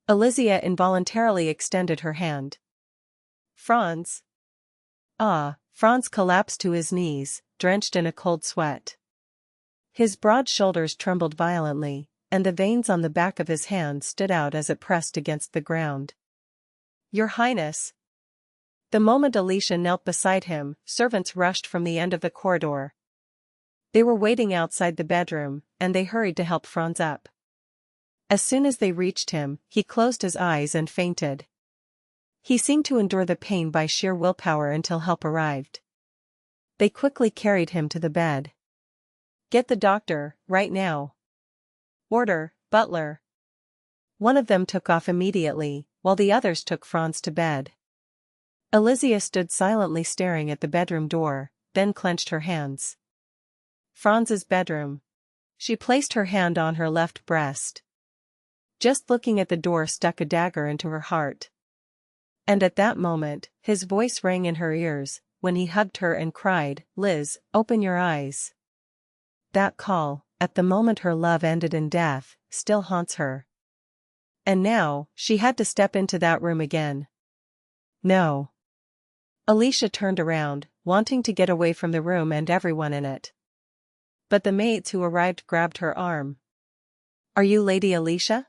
Alizia involuntarily extended her hand. Franz. Franz collapsed to his knees, drenched in a cold sweat. His broad shoulders trembled violently, and the veins on the back of his hand stood out as it pressed against the ground. Your Highness. The moment Alicia knelt beside him, servants rushed from the end of the corridor. They were waiting outside the bedroom, and they hurried to help Franz up. As soon as they reached him, he closed his eyes and fainted. He seemed to endure the pain by sheer willpower until help arrived. They quickly carried him to the bed. Get the doctor, right now. Order, butler. One of them took off immediately, while the others took Franz to bed. Alizia stood silently staring at the bedroom door, then clenched her hands. Franz's bedroom. She placed her hand on her left breast. Just looking at the door stuck a dagger into her heart. And at that moment, his voice rang in her ears, when he hugged her and cried, Liz, open your eyes. That call, at the moment her love ended in death, still haunts her. And now, she had to step into that room again. No. Alicia turned around, wanting to get away from the room and everyone in it. But the maids who arrived grabbed her arm. Are you Lady Alicia?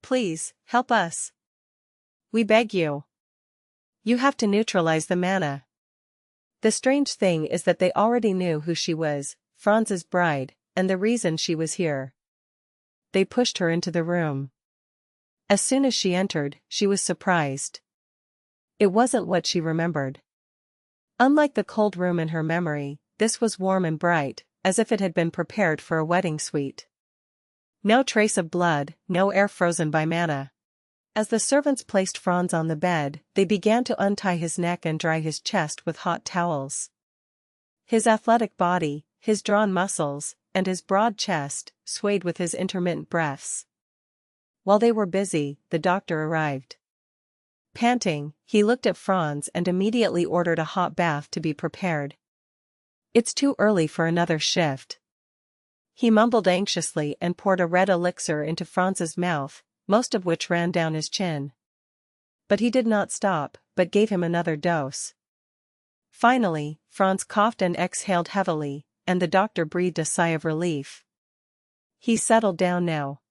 Please, help us. We beg you. You have to neutralize the mana. The strange thing is that they already knew who she was, Franz's bride, and the reason she was here. They pushed her into the room. As soon as she entered, she was surprised. It wasn't what she remembered. Unlike the cold room in her memory, this was warm and bright, as if it had been prepared for a wedding suite. No trace of blood, no air frozen by mana. As the servants placed Franz on the bed, they began to untie his neck and dry his chest with hot towels. His athletic body, his drawn muscles, and his broad chest, swayed with his intermittent breaths. While they were busy, the doctor arrived. Panting, he looked at Franz and immediately ordered a hot bath to be prepared. It's too early for another shift. He mumbled anxiously and poured a red elixir into Franz's mouth, most of which ran down his chin. But he did not stop, but gave him another dose. Finally, Franz coughed and exhaled heavily, and the doctor breathed a sigh of relief. He's settled down now.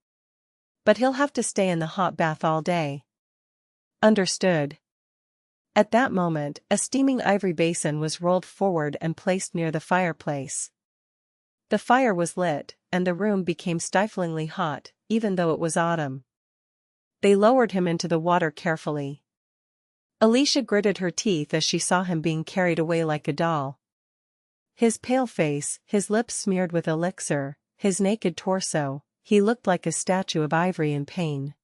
But he'll have to stay in the hot bath all day. Understood. At that moment, a steaming ivory basin was rolled forward and placed near the fireplace. The fire was lit, and the room became stiflingly hot, even though it was autumn. They lowered him into the water carefully. Alicia gritted her teeth as she saw him being carried away like a doll. His pale face, his lips smeared with elixir, his naked torso, he looked like a statue of ivory in pain.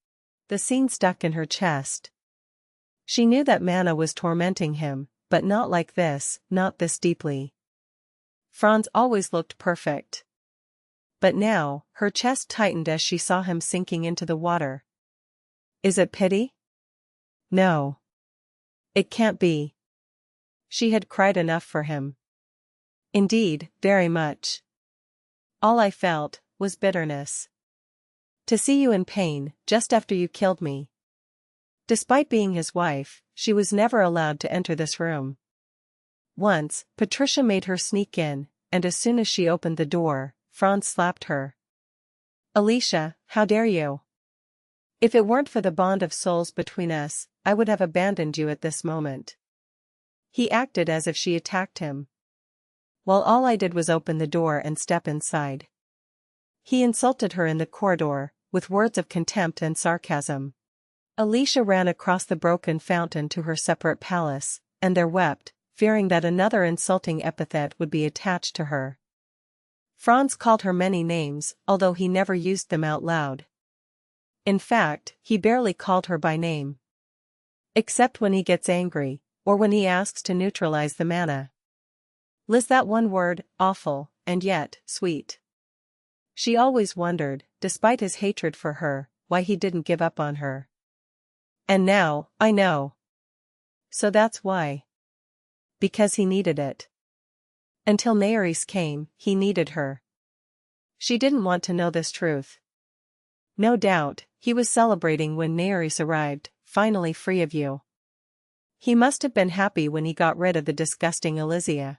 The scene stuck in her chest. She knew that mana was tormenting him, but not like this, not this deeply. Franz always looked perfect. But now, her chest tightened as she saw him sinking into the water. Is it pity? No. It can't be. She had cried enough for him. Indeed, very much. All I felt was bitterness. To see you in pain, just after you killed me. Despite being his wife, she was never allowed to enter this room. Once, Patricia made her sneak in, and as soon as she opened the door, Franz slapped her. Alicia, how dare you? If it weren't for the bond of souls between us, I would have abandoned you at this moment. He acted as if she attacked him. While all I did was open the door and step inside. He insulted her in the corridor, with words of contempt and sarcasm. Alicia ran across the broken fountain to her separate palace, and there wept, fearing that another insulting epithet would be attached to her. Franz called her many names, although he never used them out loud. In fact, he barely called her by name. Except when he gets angry, or when he asks to neutralize the mana. Liz, that one word, awful, and yet, sweet. She always wondered, despite his hatred for her, why he didn't give up on her. And now, I know. So that's why. Because he needed it. Until Naeris came, he needed her. She didn't want to know this truth. No doubt, he was celebrating when Naeris arrived, finally free of you. He must have been happy when he got rid of the disgusting Elysia.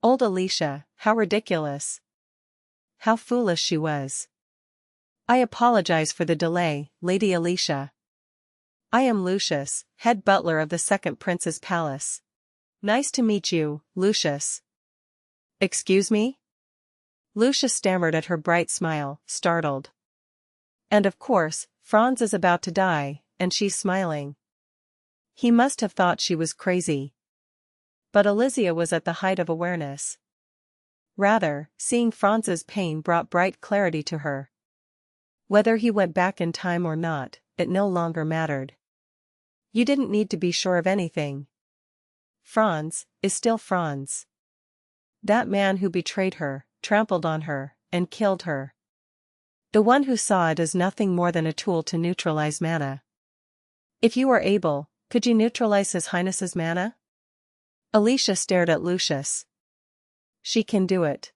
Old Alicia, how ridiculous. How foolish she was. I apologize for the delay, Lady Alicia. I am Lucius, head butler of the second prince's palace. Nice to meet you, Lucius. Excuse me? Lucius stammered at her bright smile, startled. And of course, Franz is about to die, and she's smiling. He must have thought she was crazy. But Elysia was at the height of awareness. Rather, seeing Franz's pain brought bright clarity to her. Whether he went back in time or not, it no longer mattered. You didn't need to be sure of anything. Franz is still Franz. That man who betrayed her, trampled on her, and killed her. The one who saw it as nothing more than a tool to neutralize mana. If you were able, could you neutralize His Highness's mana? Alicia stared at Lucius. She can do it.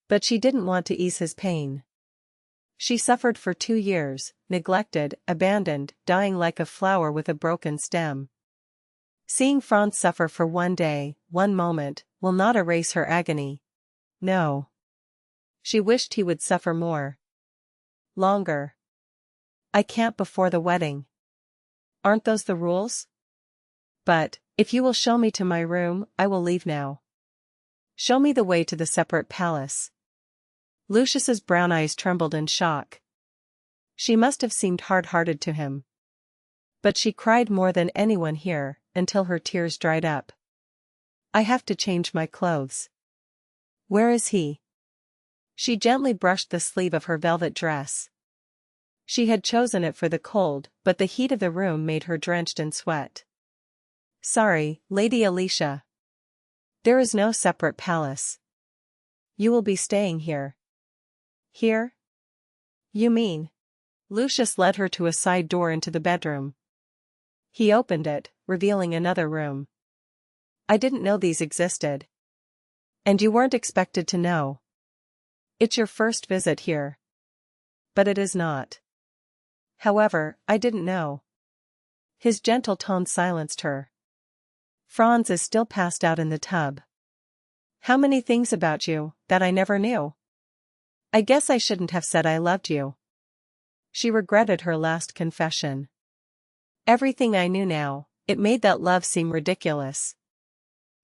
But she didn't want to ease his pain. She suffered for 2 years, neglected, abandoned, dying like a flower with a broken stem. Seeing Franz suffer for one day, one moment, will not erase her agony. No. She wished he would suffer more. Longer. I can't before the wedding. Aren't those the rules? But, if you will show me to my room, I will leave now. Show me the way to the separate palace. Lucius's brown eyes trembled in shock. She must have seemed hard-hearted to him. But she cried more than anyone here, until her tears dried up. I have to change my clothes. Where is he? She gently brushed the sleeve of her velvet dress. She had chosen it for the cold, but the heat of the room made her drenched in sweat. Sorry, Lady Alicia. There is no separate palace. You will be staying here. Here? You mean? Lucius led her to a side door into the bedroom. He opened it, revealing another room. I didn't know these existed. And you weren't expected to know. It's your first visit here. But it is not. However, I didn't know. His gentle tone silenced her. Franz is still passed out in the tub. How many things about you, that I never knew? I guess I shouldn't have said I loved you. She regretted her last confession. Everything I knew now, it made that love seem ridiculous.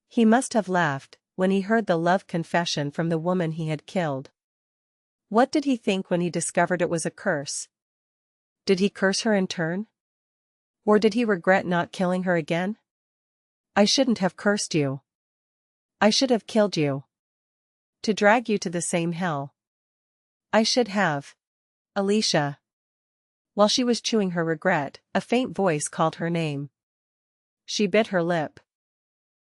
He must have laughed, when he heard the love confession from the woman he had killed. What did he think when he discovered it was a curse? Did he curse her in turn? Or did he regret not killing her again? I shouldn't have cursed you. I should have killed you. To drag you to the same hell. I should have. Alicia. While she was chewing her regret, a faint voice called her name. She bit her lip.